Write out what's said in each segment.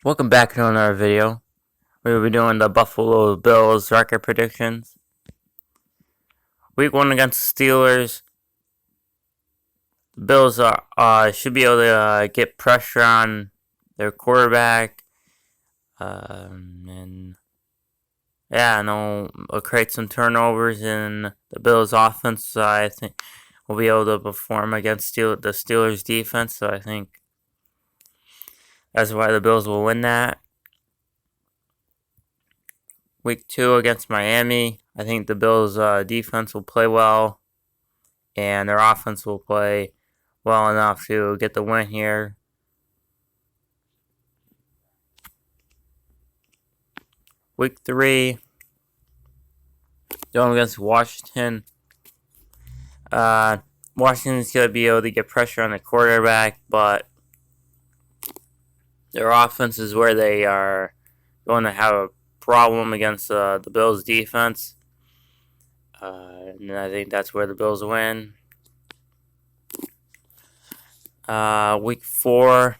Welcome back to another video. We'll be doing the Buffalo Bills record predictions. Week 1 against the Steelers. The Bills should be able to get pressure on their quarterback. And yeah, no, create some turnovers in the Bills offense. So I think we'll be able to perform against the Steelers defense. So I think that's why the Bills will win that. Week 2 against Miami. I think the Bills' defense will play well, and their offense will play well enough to get the win here. Week 3, going against Washington. Washington's going to be able to get pressure on the quarterback, but their offense is where they are going to have a problem against the Bills' defense. And I think that's where the Bills win. Week 4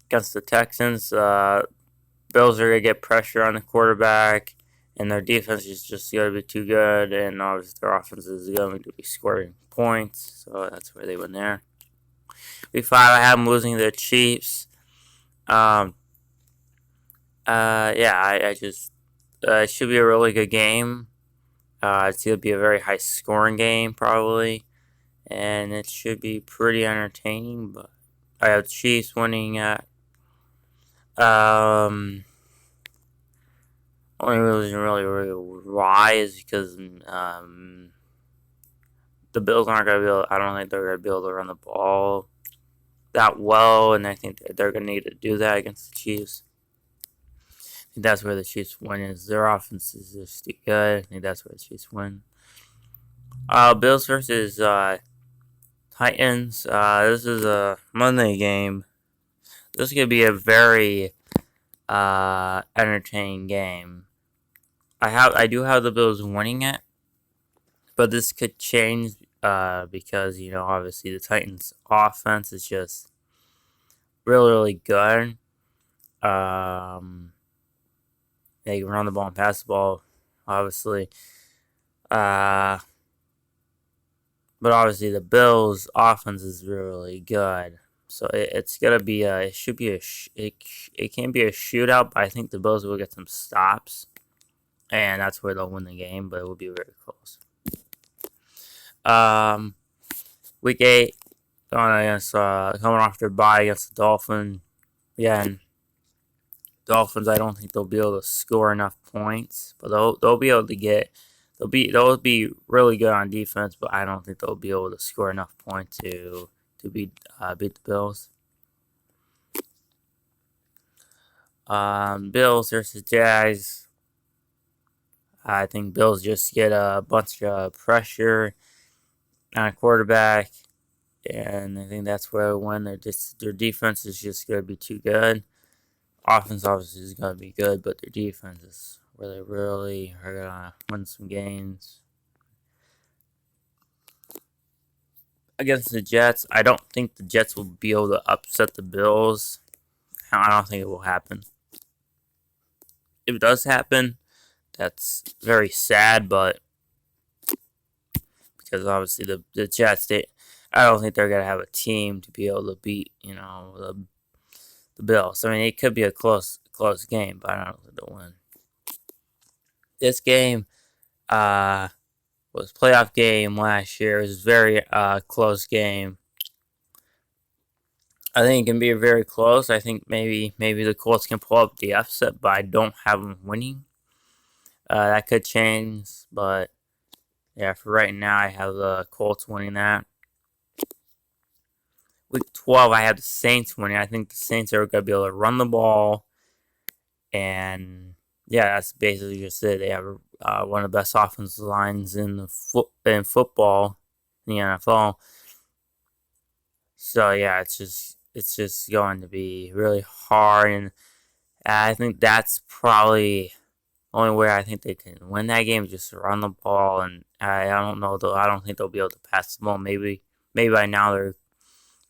against the Texans. Bills are going to get pressure on the quarterback, and their defense is just going to be too good, and obviously their offense is going to be scoring points, so that's where they win there. Week 5, I have them losing to the Chiefs. I just it should be a really good game. It's going to be a very high scoring game, probably, and it should be pretty entertaining, but I have Chiefs winning at only reason really why is because the Bills aren't gonna be able. I don't think they're gonna be able to run the ball that well, and I think they're gonna need to do that against the Chiefs. I think that's where the Chiefs win. Is their offense is just too good. I think that's where the Chiefs win. Bills versus Titans. This is a Monday game. This is gonna be a very entertaining game. I do have the Bills winning it, but this could change because obviously the Titans' offense is just really good. They can run the ball and pass the ball, obviously. But obviously the Bills' offense is really good. So it's gonna be it should be it can be a shootout, but I think the Bills will get some stops, and that's where they'll win the game. But it will be very close. Week 8, going against coming off their bye against the Dolphins. Again, Dolphins. I don't think they'll be able to score enough points, but they'll be able to get. They'll be really good on defense, but I don't think they'll be able to score enough points to beat the Bills. Bills versus Jags. I think Bills just get a bunch of pressure on a quarterback, and I think that's where they win. Their defense is just going to be too good. Offense obviously is going to be good, but their defense is where they really are going to win some games. Against the Jets, I don't think the Jets will be able to upset the Bills. I don't think it will happen. If it does happen, that's very sad, but because obviously the Jets, I don't think they're going to have a team to be able to beat, the Bills. I mean, it could be a close game, but I don't think they'll win. This game was a playoff game last year. It was a very close game. I think it can be very close. I think maybe the Colts can pull up the upset, but I don't have them winning. That could change, but yeah, for right now, I have the Colts winning that. Week 12, I have the Saints winning. I think the Saints are going to be able to run the ball, and yeah, that's basically just it. They have one of the best offensive lines in football in the NFL. So yeah, it's just going to be really hard, and I think that's probably the only way I think they can win that game is just to run the ball, and I don't know though. I don't think they'll be able to pass the ball. Maybe by now their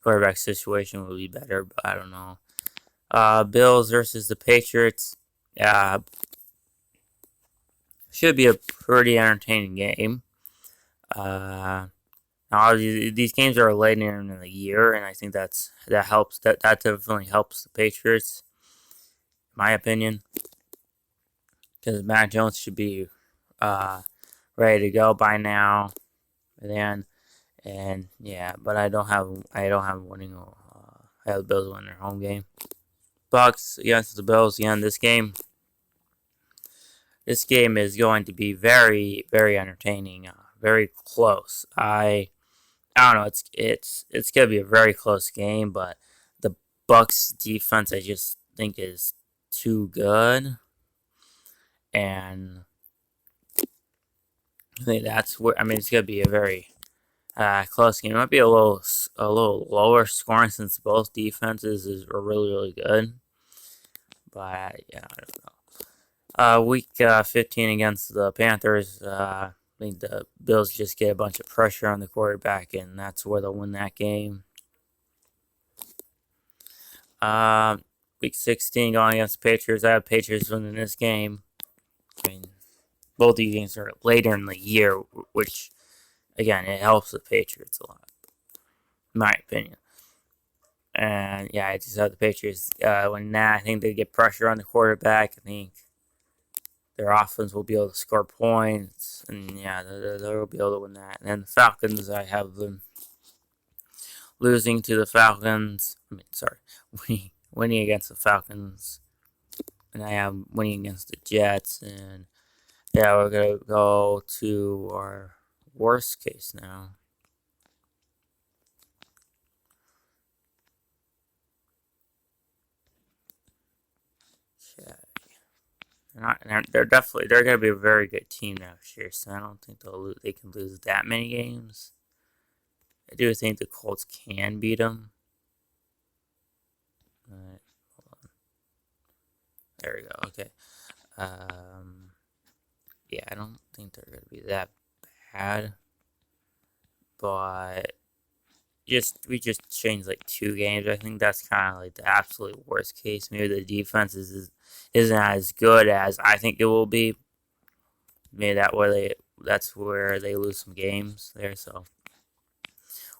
quarterback situation will be better, but I don't know. Bills versus the Patriots. Should be a pretty entertaining game. Now these games are later in the year, and I think that helps. That definitely helps the Patriots, in my opinion, because Mac Jones should be ready to go by now. And yeah, but I don't have winning. I have the Bills win their home game. Bucks against the Bills again. This game is going to be very very entertaining. Very close. I don't know. It's gonna be a very close game, but the Bucks defense I just think is too good, and I think that's where it's gonna be a very close game. It might be a little lower scoring since both defenses are really really good, but yeah, I don't know. Week 15 against the Panthers. I think the Bills just get a bunch of pressure on the quarterback, and that's where they'll win that game. Uh, Week 16 going against the Patriots. I have Patriots winning this game. I mean, both these games are later in the year, which, again, it helps the Patriots a lot, in my opinion. And yeah, I just have the Patriots winning that. I think they get pressure on the quarterback. I think their offense will be able to score points, and yeah, they'll be able to win that. And then the Falcons, I have them losing to the Falcons. Winning against the Falcons, and I have winning against the Jets. And yeah, we're gonna go to our worst case now. They're gonna be a very good team next year, so I don't think they can lose that many games. I do think the Colts can beat them. Alright, hold on. There we go. Okay. Yeah, I don't think they're gonna be that bad, but we just changed like 2 games. I think that's kind of like the absolute worst case. Maybe the defense isn't as good as I think it will be. Maybe that's where they lose some games there. So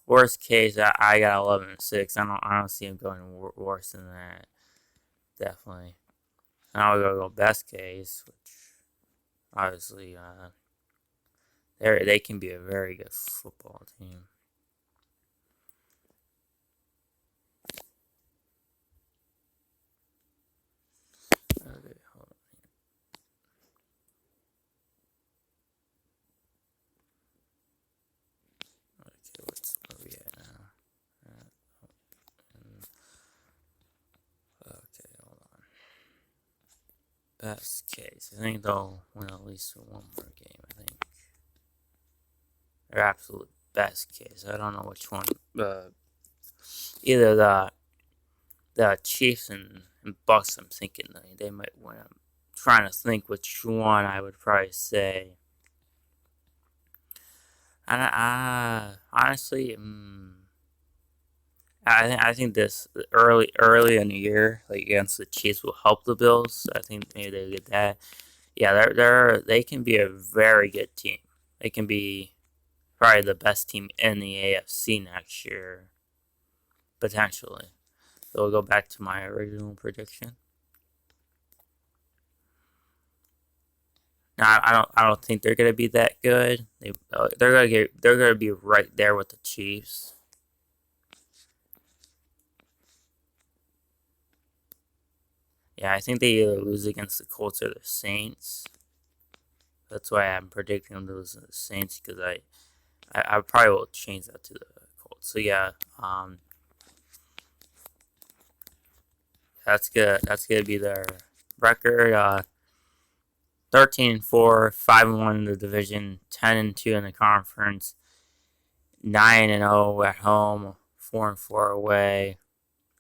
worst case, I got 11-6. I don't see them going worse than that. Definitely. Now we're gonna go best case, which obviously they can be a very good football team. Okay, hold on. Okay, where we at now? Okay, hold on. Best case. I think they'll win at least one more game. I think their absolute best case. I don't know which one. Either the Chiefs and Bucks. I'm thinking they might win. I'm trying to think which one I would probably say. And honestly, I think this early in the year, like against the Chiefs, will help the Bills. I think maybe they'll get that. Yeah, they can be a very good team. They can be probably the best team in the AFC next year, potentially. So we'll go back to my original prediction. Now I don't think they're gonna be that good. They're gonna be right there with the Chiefs. Yeah, I think they either lose against the Colts or the Saints. That's why I'm predicting them to lose to the Saints, because I probably will change that to the Colts. So yeah, that's good. That's gonna be their record. 13-4, 5-1 in the division, 10-2 in the conference, 9-0 at home, 4-4 away,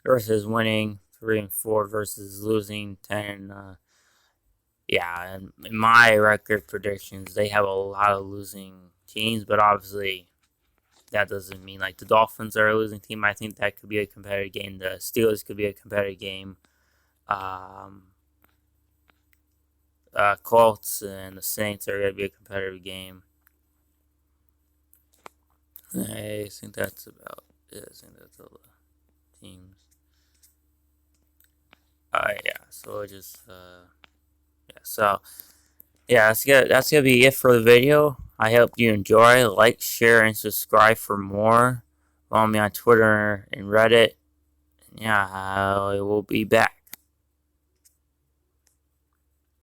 versus winning 3-4 versus losing 10. Yeah, and in my record predictions, they have a lot of losing teams, but obviously that doesn't mean like the Dolphins are a losing team. I think that could be a competitive game. The Steelers could be a competitive game. Colts and the Saints are going to be a competitive game. I think that's about it. I think that's all the teams. Yeah. So just yeah. So yeah, that's gonna be it for the video. I hope you enjoy. Like, share, and subscribe for more. Follow me on Twitter and Reddit. Yeah, I will be back.